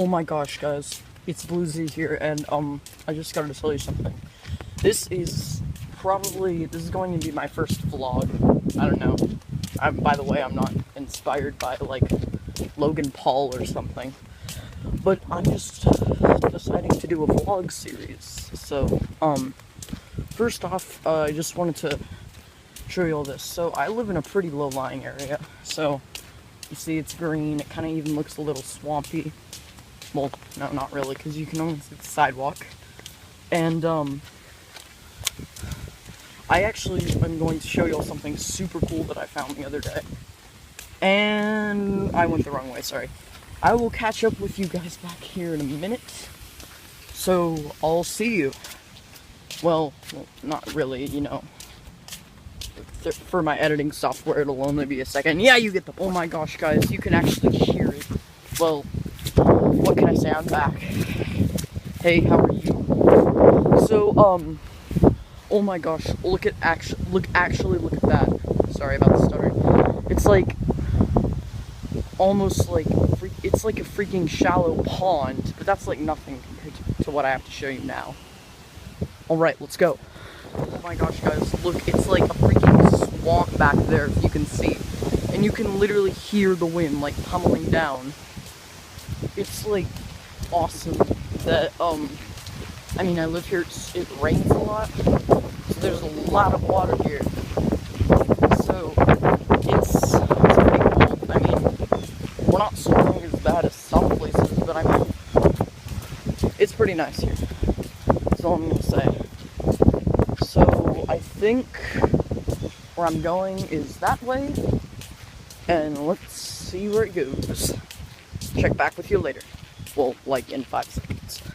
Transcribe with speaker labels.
Speaker 1: Oh my gosh, guys, it's Blue Z here, and I just gotta tell you something. This is going to be my first vlog. I don't know. By the way, I'm not inspired by like Logan Paul or something, but I'm just deciding to do a vlog series. So, first off, I just wanted to show you all this. So I live in a pretty low-lying area. So you see, it's green. It kind of even looks a little swampy. Well, no, not really, because you can only see the sidewalk. And, I actually am going to show you all something super cool that I found the other day. And I went the wrong way, sorry. I will catch up with you guys back here in a minute. So, I'll see you. Well, not really, you know. For my editing software, it'll only be a second. Yeah, you get the... Oh my gosh, guys, you can actually hear it. Well, what can I say? I'm back. Hey, how are you? So, oh my gosh, look at that. Sorry about the stuttering. It's like, almost like, it's like a freaking shallow pond, but that's like nothing compared to what I have to show you now. Alright, let's go. Oh my gosh, guys, look, it's like a freaking swamp back there, if you can see. And you can literally hear the wind, like, pummeling down. It's, like, awesome that, I mean, I live here, it rains a lot, so there's a lot of water here. So, it's pretty cool. I mean, we're not swimming as bad as some places, but I mean, it's pretty nice here. That's all I'm gonna say. So, I think where I'm going is that way, and let's see where it goes. Check back with you later. Well, like in 5 seconds.